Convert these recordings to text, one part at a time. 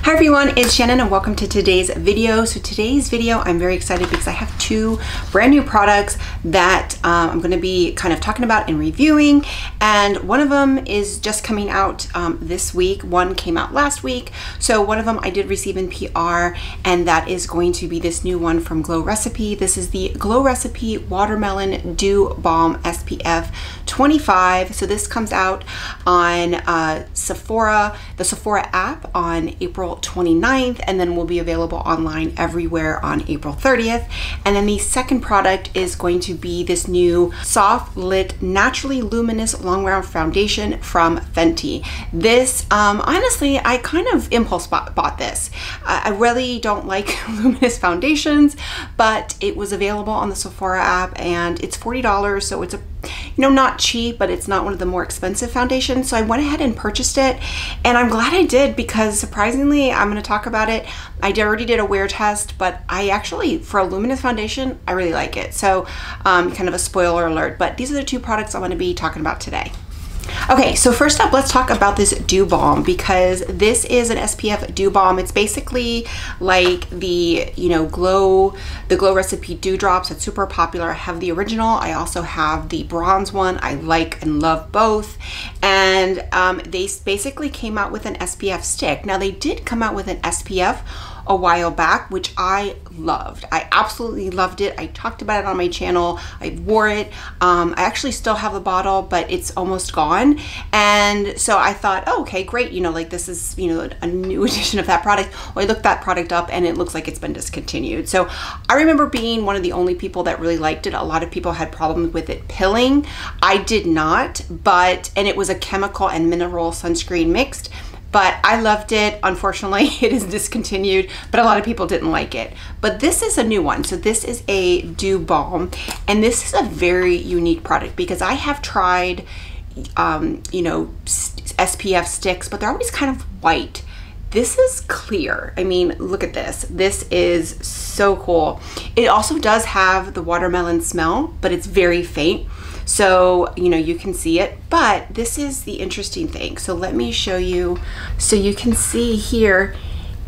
Hi everyone, it's Shannon and welcome to today's video. So today's video, I'm very excited because I have two brand new products that I'm going to be kind of talking about and reviewing. And one of them is just coming out this week. One came out last week. So one of them I did receive in PR, and that is going to be this new one from Glow Recipe. This is the Glow Recipe Watermelon Dew Balm SPF 25. So this comes out on Sephora, the Sephora app on April 29th, and then will be available online everywhere on April 30th. And then the second product is going to be this new Soft Lit Naturally Luminous Longwear Foundation from Fenty. This, honestly, I kind of impulse bought this. I really don't like luminous foundations, but it was available on the Sephora app and it's $40, so it's not cheap, but it's not one of the more expensive foundations. So I went ahead and purchased it, and I'm glad I did because surprisingly, I'm going to talk about it. I already did a wear test, but I actually, for a luminous foundation, I really like it. So kind of a spoiler alert, but these are the two products I'm going to be talking about today. Okay, so first up, let's talk about this Dew Balm, because this is an SPF Dew Balm. It's basically like the, Glow Recipe Dew Drops. It's super popular. I have the original. I also have the bronze one. I like and love both. And they basically came out with an SPF stick. Now, they did come out with an SPF a while back, which I loved. I absolutely loved it. I talked about it on my channel. I wore it. I actually still have the bottle, but it's almost gone. And so I thought, oh, okay, great. Like this is, a new edition of that product. Well, I looked that product up and it looks like it's been discontinued. So I remember being one of the only people that really liked it. A lot of people had problems with it pilling. I did not, and it was a chemical and mineral sunscreen mixed. But I loved it. Unfortunately, it is discontinued, but a lot of people didn't like it. But this is a new one. So this is a Dew Balm, and this is a very unique product because I have tried, SPF sticks, but they're always kind of white. This is clear. I mean, look at this. This is so cool. It also does have the watermelon smell, but it's very faint. So, you can see it, but this is the interesting thing. So let me show you. So you can see here,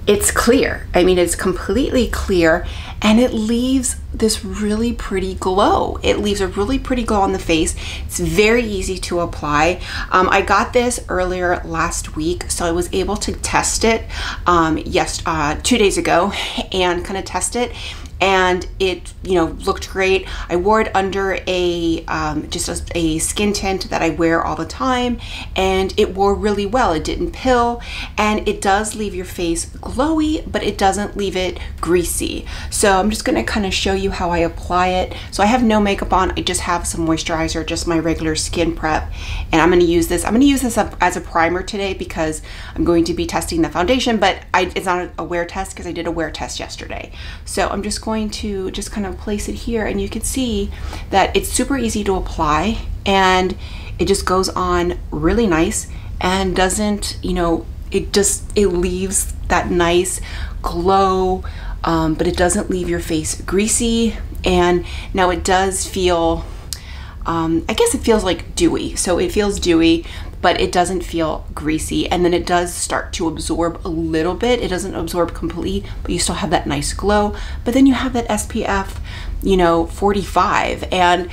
it's clear. I mean, it's completely clear, and it leaves this really pretty glow. It leaves a really pretty glow on the face. It's very easy to apply. I got this earlier last week, so I was able to test it 2 days ago and kind of test it. And it, looked great. I wore it under a just a skin tint that I wear all the time, and it wore really well. It didn't pill, and it does leave your face glowy, but it doesn't leave it greasy. So I'm just gonna kind of show you how I apply it. So I have no makeup on. I just have some moisturizer, just my regular skin prep, and I'm gonna use this. I'm gonna use this up as a primer today because I'm going to be testing the foundation, but it's not a wear test because I did a wear test yesterday. So I'm just going to just kind of place it here, and you can see that it's super easy to apply, and it just goes on really nice and doesn't, it leaves that nice glow, but it doesn't leave your face greasy. And now it does feel, I guess it feels like dewy. So it feels dewy, but it doesn't feel greasy. And then it does start to absorb a little bit. It doesn't absorb completely, but you still have that nice glow. But then you have that SPF, 45, and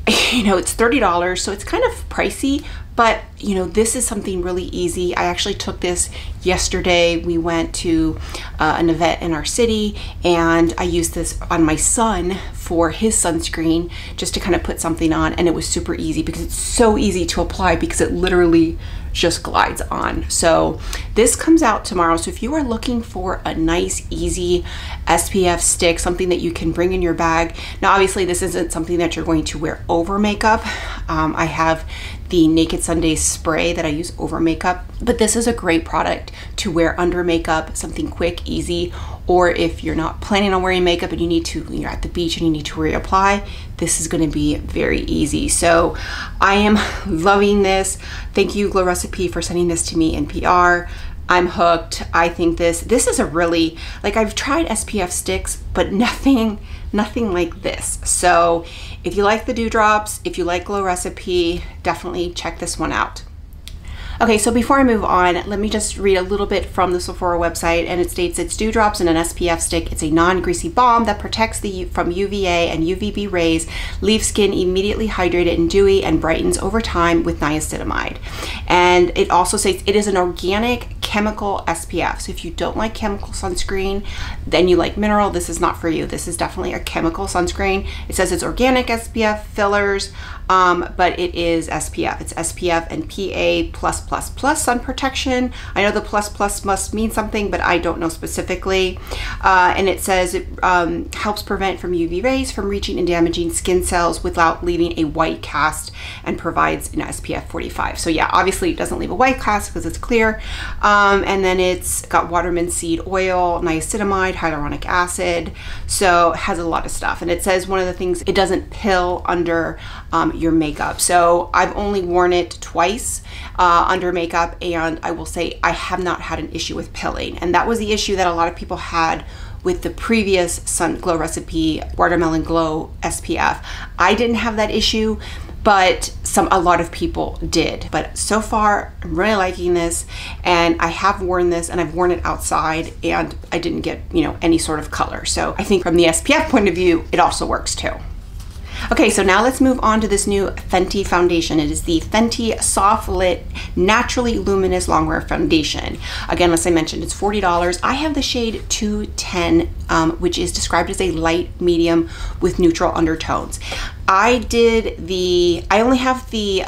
it's $30, so it's kind of pricey. But this is something really easy. I actually took this yesterday. We went to an event in our city, and I used this on my son for his sunscreen just to kind of put something on, and it was super easy because it's so easy to apply because it literally just glides on. So this comes out tomorrow. So if you are looking for a nice, easy SPF stick, something that you can bring in your bag. Now, obviously this isn't something that you're going to wear over makeup. I have the Naked Sunday spray that I use over makeup, but this is a great product to wear under makeup, something quick, easy, or if you're not planning on wearing makeup and you're at the beach and you need to reapply, this is going to be very easy. So I am loving this. Thank you, Glow Recipe, for sending this to me in PR. I'm hooked. I think this is a really, I've tried SPF sticks, but nothing like this. So if you like the Dew Drops, if you like Glow Recipe, definitely check this one out. Okay, so before I move on, let me just read a little bit from the Sephora website, and it states it's dewdrops and an SPF stick. It's a non-greasy balm that protects from UVA and UVB rays, leaves skin immediately hydrated and dewy, and brightens over time with niacinamide. And it also states it is an organic chemical SPF. So if you don't like chemical sunscreen, then you like mineral, this is not for you. This is definitely a chemical sunscreen. It says it's organic SPF, fillers, but it is SPF. It's SPF and PA+++ sun protection. I know the plus must mean something, but I don't know specifically. And it says it helps prevent from UV rays from reaching and damaging skin cells without leaving a white cast, and provides an SPF 45. So yeah, obviously it doesn't leave a white cast because it's clear. And then it's got watermelon seed oil, niacinamide, hyaluronic acid. So it has a lot of stuff. And it says one of the things, it doesn't pill under your makeup. So I've only worn it twice under makeup, and I will say I have not had an issue with pilling. And that was the issue that a lot of people had with the previous Sun Glow Recipe Watermelon Glow SPF. I didn't have that issue, but a lot of people did. But so far, I'm really liking this, and I have worn this, and I've worn it outside, and I didn't get, you know, any sort of color. So I think from the SPF point of view, it also works too. Okay, so now let's move on to this new Fenty foundation. It is the Fenty Soft Lit Naturally Luminous Longwear Foundation. Again, as I mentioned, it's $40. I have the shade 210, which is described as a light medium with neutral undertones. I only have the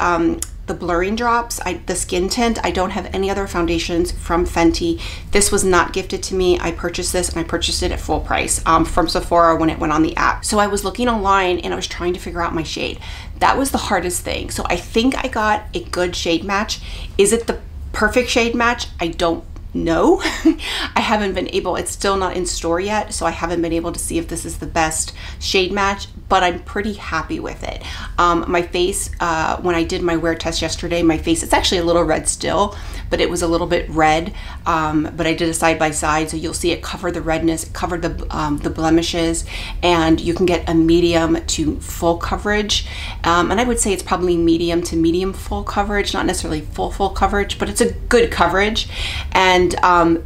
blurring drops, the skin tint. I don't have any other foundations from Fenty. This was not gifted to me. I purchased this, and I purchased it at full price from Sephora when it went on the app. So I was looking online and I was trying to figure out my shade. That was the hardest thing. So I think I got a good shade match. Is it the perfect shade match? I don't know. I haven't been able, it's still not in store yet, so I haven't been able to see if this is the best shade match, but I'm pretty happy with it. My face, when I did my wear test yesterday, my face, it's actually a little red still, but it was a little bit red, but I did a side by side, so you'll see it covered the redness, it covered the blemishes, and you can get a medium to full coverage, and I would say it's probably medium to medium full coverage, not necessarily full coverage, but it's a good coverage. And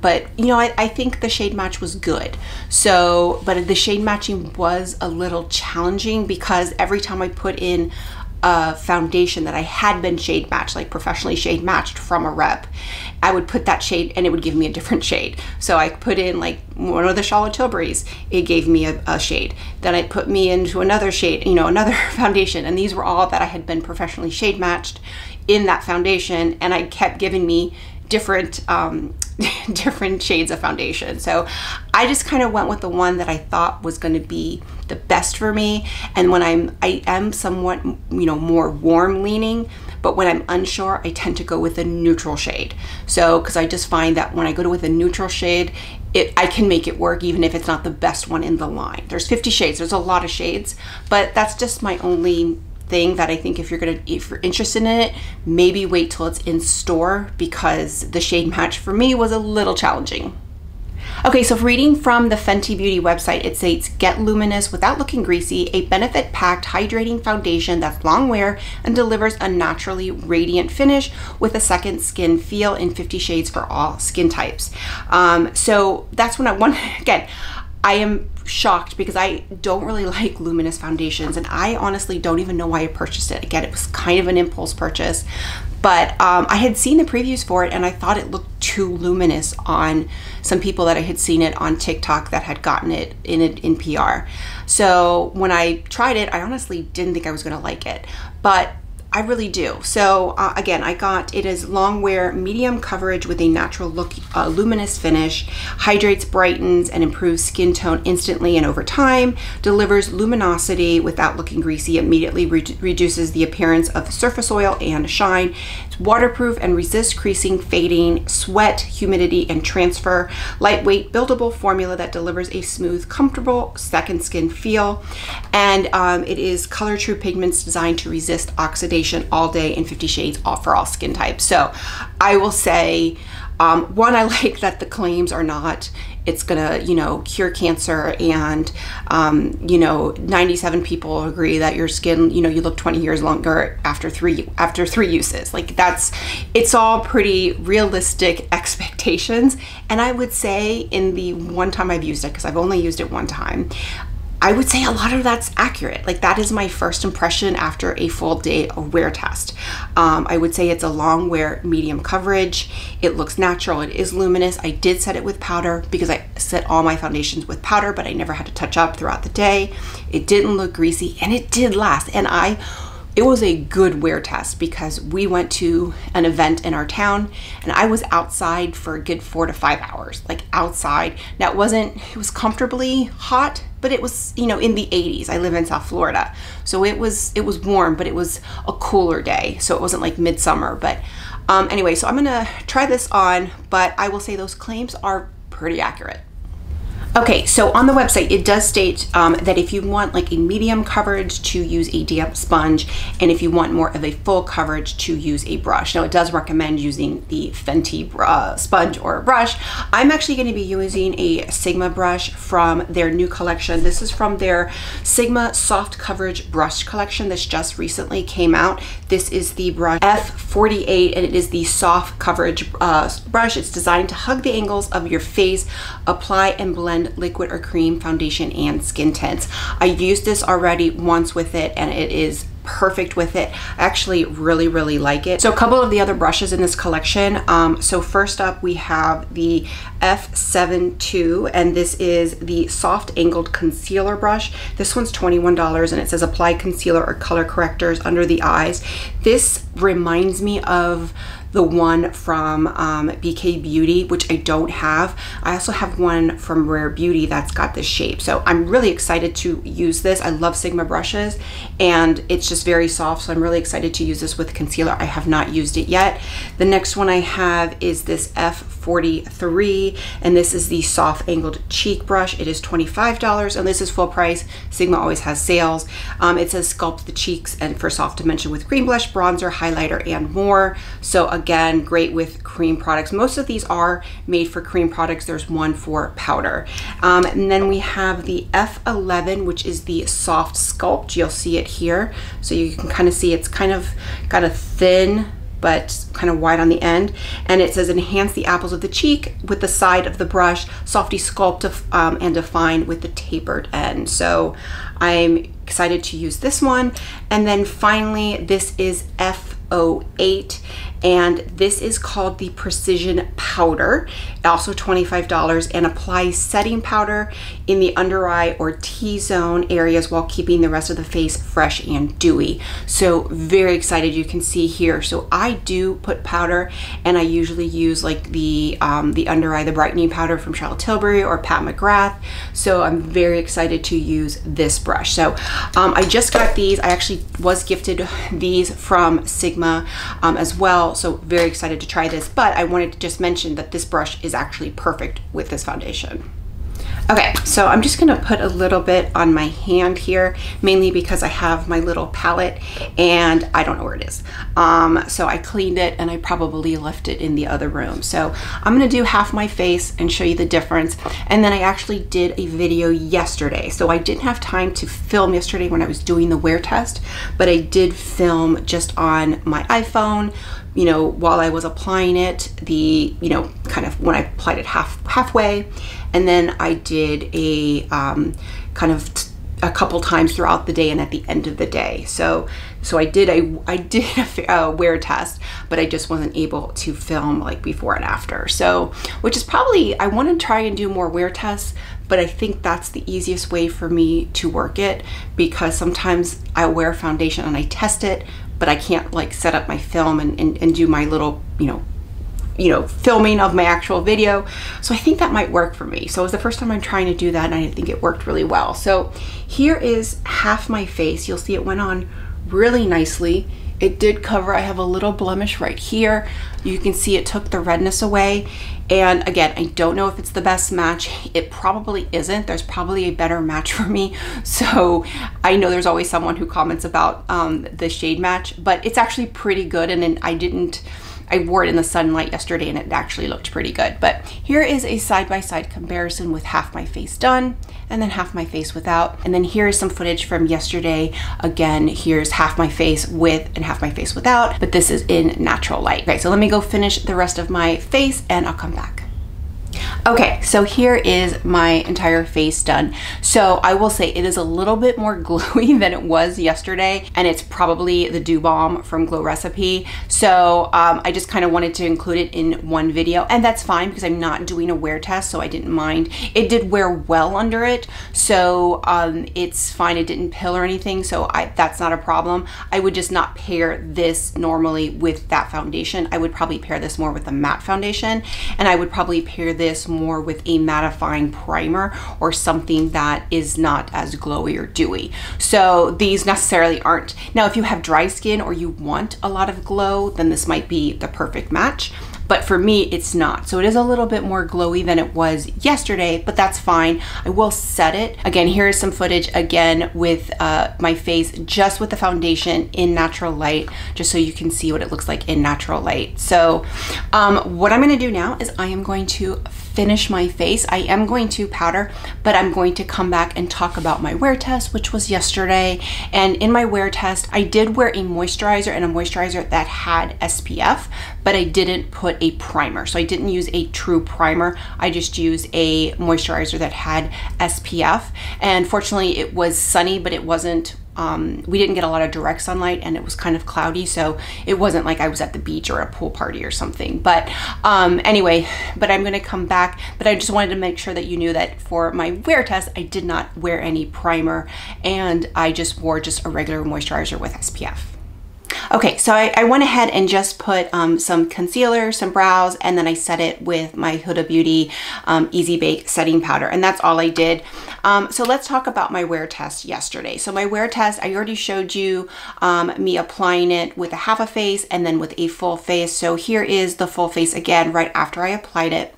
but you know, I think the shade match was good. So, but the shade matching was a little challenging because every time I put in a foundation that I had been shade matched, like professionally shade matched from a rep, I would put that shade and it would give me a different shade. So I put in like one of the Charlotte Tilbury's, it gave me a shade. Then it put me into another shade, you know, another foundation. And these were all that I had been professionally shade matched in that foundation, and I kept giving me different different shades of foundation. So I just kind of went with the one that I thought was going to be the best for me. And when I am somewhat, you know, more warm leaning, but when I'm unsure, I tend to go with a neutral shade. So because I just find that when I go with a neutral shade, I can make it work even if it's not the best one in the line. There's 50 shades, there's a lot of shades, but that's just my only thing that I think if you're interested in it, maybe wait till it's in store, because the shade match for me was a little challenging. Okay, so reading from the Fenty Beauty website, it states, get luminous without looking greasy, a benefit-packed hydrating foundation that's long wear and delivers a naturally radiant finish with a second skin feel in 50 shades for all skin types. So that's when again, I am shocked because I don't really like luminous foundations, and I honestly don't even know why I purchased it. Again, it was kind of an impulse purchase, but I had seen the previews for it and I thought it looked too luminous on some people that I had seen it on TikTok that had gotten it in PR. So when I tried it, I honestly didn't think I was gonna like it, but I really do. So again, it is long wear, medium coverage with a natural look, luminous finish, hydrates, brightens, and improves skin tone instantly and over time, delivers luminosity without looking greasy, immediately reduces the appearance of surface oil and shine. It's waterproof and resists creasing, fading, sweat, humidity, and transfer. Lightweight, buildable formula that delivers a smooth, comfortable second skin feel. And it is color true pigments designed to resist oxidation all day in 50 shades, all for all skin types. So I will say One, I like that the claims are not, it's gonna, you know, cure cancer, and, you know, 97 people agree that your skin, you know, you look 20 years longer after three uses. Like it's all pretty realistic expectations. And I would say in the one time I've used it, because I've only used it one time, I would say a lot of that's accurate. Like that is my first impression after a full day of wear test. I would say it's a Longwear medium coverage. It looks natural. It is luminous. I did set it with powder because I set all my foundations with powder, but I never had to touch up throughout the day. It didn't look greasy, and it did last. And it was a good wear test because we went to an event in our town and I was outside for a good 4 to 5 hours, like outside. Now it was comfortably hot, but it was, you know, in the 80s. I live in South Florida. So it was warm, but it was a cooler day. So it wasn't like midsummer, but anyway, so I'm gonna try this on, but I will say those claims are pretty accurate. Okay, so on the website, it does state that if you want like a medium coverage, to use a damp sponge, and if you want more of a full coverage, to use a brush. Now it does recommend using the Fenty sponge or brush. I'm actually going to be using a Sigma brush from their new collection. This is from their Sigma Soft Coverage Brush collection. This just recently came out. This is the brush F48, and it is the soft coverage brush. It's designed to hug the angles of your face, apply and blend liquid or cream foundation and skin tints. I used this already once with it, and it is perfect with it. I actually really like it. So a couple of the other brushes in this collection. So first up we have the F72, and this is the soft angled concealer brush. This one's $21, and it says apply concealer or color correctors under the eyes. This reminds me of the one from BK Beauty, which I don't have. I also have one from Rare Beauty that's got this shape. So I'm really excited to use this. I love Sigma brushes, and it's just very soft. So I'm really excited to use this with concealer. I have not used it yet. The next one I have is this F43, and this is the soft angled cheek brush. It is $25, and this is full price. Sigma always has sales. It says sculpt the cheeks and for soft dimension with cream blush, bronzer, highlighter, and more. So again, great with cream products. Most of these are made for cream products. There's one for powder. And then we have the F11, which is the soft sculpt. You'll see it here. So you can kind of see it's kind of got a thin but kind of wide on the end, and it says enhance the apples of the cheek with the side of the brush, softy sculpt and define with the tapered end. So I'm excited to use this one. And then finally, this is F08, and this is called the Precision Powder, also $25, and applies setting powder in the under eye or T-zone areas while keeping the rest of the face fresh and dewy. So very excited. You can see here. So I do put powder, and I usually use like the under eye, the brightening powder from Charlotte Tilbury or Pat McGrath. So I'm very excited to use this brush. So I just got these. I actually was gifted these from Sigma as well. So very excited to try this, but I wanted to just mention that this brush is actually perfect with this foundation. Okay, so I'm just gonna put a little bit on my hand here, mainly because I have my little palette and I don't know where it is. So I cleaned it and I probably left it in the other room. So I'm gonna do half my face and show you the difference. And then I actually did a video yesterday. So I didn't have time to film yesterday when I was doing the wear test, but I did film just on my iPhone, you know, while I was applying it, kind of when I applied it halfway. And then I did a kind of a couple times throughout the day and at the end of the day. So I did a wear test, but I just wasn't able to film like before and after. So, which is probably, I want to try and do more wear tests, but I think that's the easiest way for me to work it, because sometimes I wear foundation and I test it, but I can't like set up my film and do my little, filming of my actual video. So I think that might work for me. So it was the first time I'm trying to do that, and I think it worked really well. So here is half my face. You'll see it went on really nicely. It did cover, I have a little blemish right here. You can see it took the redness away. And again, I don't know if it's the best match. It probably isn't. There's probably a better match for me. So I know there's always someone who comments about the shade match, but it's actually pretty good. And then I wore it in the sunlight yesterday and it actually looked pretty good. But here is a side-by-side comparison with half my face done and then half my face without. And then here's some footage from yesterday. Again, here's half my face with and half my face without, but this is in natural light. Okay, so let me go finish the rest of my face and I'll come back. Okay, so here is my entire face done. So I will say it is a little bit more glowy than it was yesterday, and it's probably the Dew Balm from Glow Recipe. So I just kind of wanted to include it in one video, and that's fine because I'm not doing a wear test, so I didn't mind. It did wear well under it, so it's fine. It didn't pill or anything, so that's not a problem. I would just not pair this normally with that foundation. I would probably pair this more with a matte foundation, and I would probably pair this more with a mattifying primer or something that is not as glowy or dewy. So these necessarily aren't. Now, if you have dry skin or you want a lot of glow, then this might be the perfect match. But for me, it's not. So it is a little bit more glowy than it was yesterday, but that's fine. I will set it. Again, here is some footage again with my face just with the foundation in natural light, just so you can see what it looks like in natural light. So what I'm gonna do now is I am going to finish my face. I am going to powder, but I'm going to come back and talk about my wear test, which was yesterday. And in my wear test, I did wear a moisturizer and a moisturizer that had SPF, but I didn't put a primer. So I didn't use a true primer. I just used a moisturizer that had SPF. And fortunately it was sunny, but it wasn't, we didn't get a lot of direct sunlight and it was kind of cloudy. So it wasn't like I was at the beach or a pool party or something. But anyway, but I'm gonna come back, but I just wanted to make sure that you knew that for my wear test, I did not wear any primer and I just wore just a regular moisturizer with SPF. Okay, so I went ahead and just put some concealer, some brows, and then I set it with my Huda Beauty Easy Bake setting powder, and that's all I did. So let's talk about my wear test yesterday. So my wear test, I already showed you me applying it with a half a face and then with a full face. So here is the full face again right after I applied it.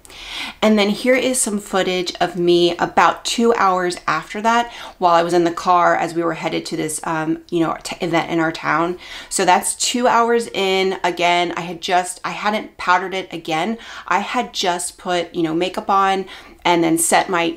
And then here is some footage of me about 2 hours after that while I was in the car as we were headed to this you know, event in our town. So that's 2 hours in. Again, I hadn't powdered it again. I had just put, you know, makeup on and then set my,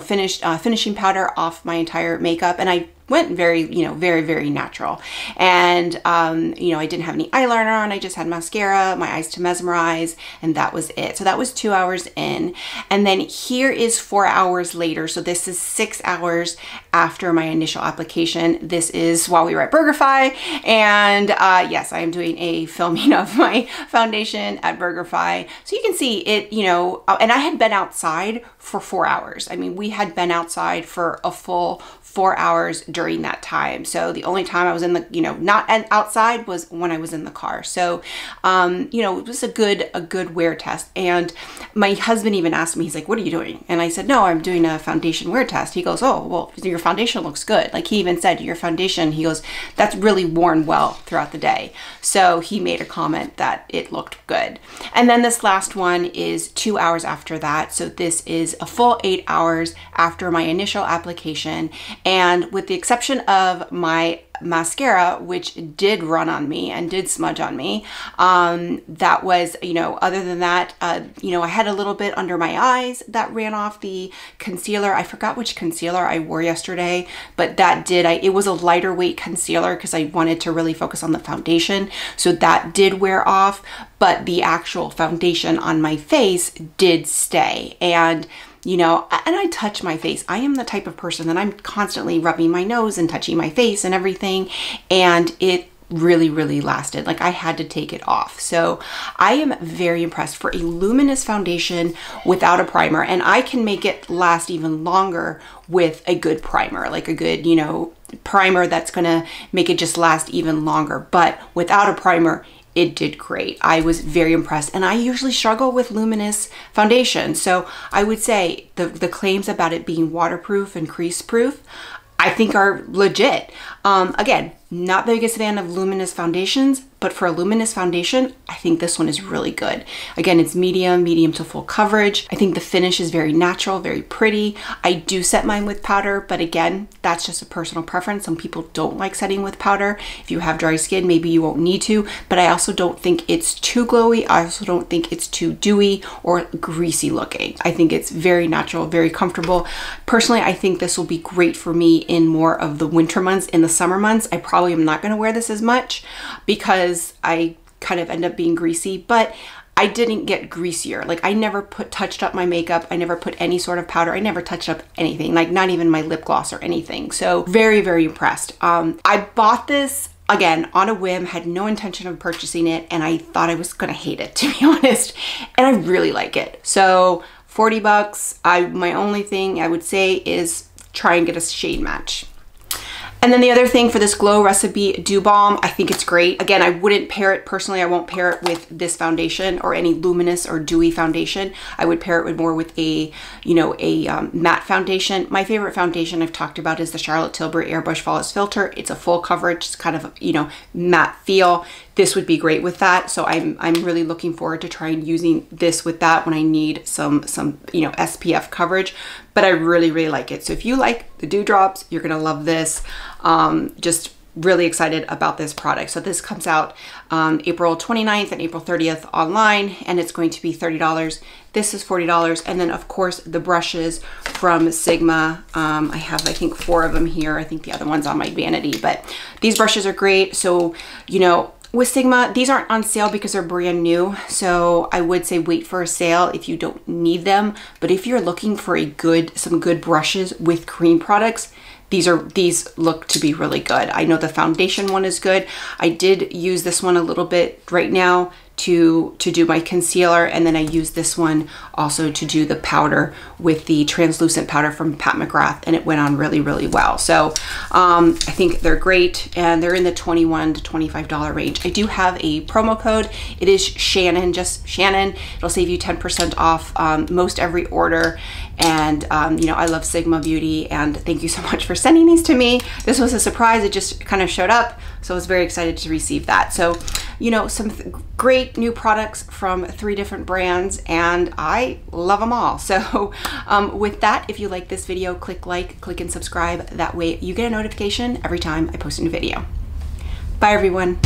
finishing powder off my entire makeup, and I went very, very natural. And, I didn't have any eyeliner on. I just had mascara, my eyes to mesmerize, and that was it. So that was 2 hours in. And then here is 4 hours later. So this is 6 hours after my initial application. This is while we were at BurgerFi. And yes, I am doing a filming of my foundation at BurgerFi. So you can see it, and I had been outside for 4 hours. I mean, we had been outside for a full 4 hours during that time. So the only time I was in the, not outside was when I was in the car. So, it was a good wear test. And my husband even asked me, he's like, what are you doing? And I said, no, I'm doing a foundation wear test. He goes, oh, well, your foundation looks good. Like he even said, your foundation, he goes, that's really worn well throughout the day. So he made a comment that it looked good. And then this last one is 2 hours after that. So this is a full 8 hours after my initial application. And with the exception of my mascara, which did run on me and did smudge on me, that was, other than that, I had a little bit under my eyes that ran off the concealer. I forgot which concealer I wore yesterday, but that did, it was a lighter weight concealer because I wanted to really focus on the foundation. So that did wear off, but the actual foundation on my face did stay. And and I touch my face. I am the type of person that I'm constantly rubbing my nose and touching my face and everything. And it really, really lasted. Like I had to take it off. So I am very impressed for a luminous foundation without a primer. And I can make it last even longer with a good primer, like a good, primer that's going to make it just last even longer. But without a primer, it did great. I was very impressed, and I usually struggle with luminous foundation. So I would say the claims about it being waterproof and crease proof, I think are legit. Again, Not the biggest fan of Luminous foundations, but for a Luminous foundation, I think this one is really good. Again, it's medium to full coverage. I think the finish is very natural, very pretty. I do set mine with powder, but again, that's just a personal preference. Some people don't like setting with powder. If you have dry skin, maybe you won't need to, but I also don't think it's too glowy. I also don't think it's too dewy or greasy looking. I think it's very natural, very comfortable. Personally, I think this will be great for me in more of the winter months. In the summer months, I probably am not gonna wear this as much because I kind of end up being greasy, but I didn't get greasier. Like I never touched up my makeup. I never put any sort of powder. I never touched up anything, like not even my lip gloss or anything. So very, very impressed. I bought this again on a whim, had no intention of purchasing it, and I thought I was gonna hate it, to be honest, and I really like it. So 40 bucks. My only thing I would say is try and get a shade match. And then the other thing for this Glow Recipe Dew Balm, I think it's great. Again, I wouldn't pair it, personally, I won't pair it with this foundation or any luminous or dewy foundation. I would pair it with more with a, you know, a matte foundation. My favorite foundation I've talked about is the Charlotte Tilbury Airbrush Flawless Filter. It's a full coverage, it's kind of, you know, matte feel. This would be great with that. So I'm really looking forward to trying using this with that when I need some you know, SPF coverage. But I really, really like it. So if you like the dewdrops, you're gonna love this. Just really excited about this product. So this comes out April 29th and April 30th online, and it's going to be $30. This is $40. And then of course the brushes from Sigma. I have, I think 4 of them here. I think the other one's on my vanity, but these brushes are great. So, you know, with Sigma, these aren't on sale because they're brand new. So I would say wait for a sale if you don't need them. But if you're looking for some good brushes with cream products, these look to be really good. I know the foundation one is good. I did use this one a little bit right now to do my concealer, and then I used this one also to do the powder with the translucent powder from Pat McGrath, and it went on really, really well. So I think they're great, and they're in the $21 to $25 range. I do have a promo code. It is Shannon, just Shannon. It'll save you 10% off most every order. And you know, I love Sigma Beauty, and thank you so much for sending these to me. This was a surprise. It just kind of showed up, so I was very excited to receive that. So, you know, some great new products from 3 different brands, and I love them all. So with that, if you like this video, click like, click and subscribe. That way you get a notification every time I post a new video. Bye everyone.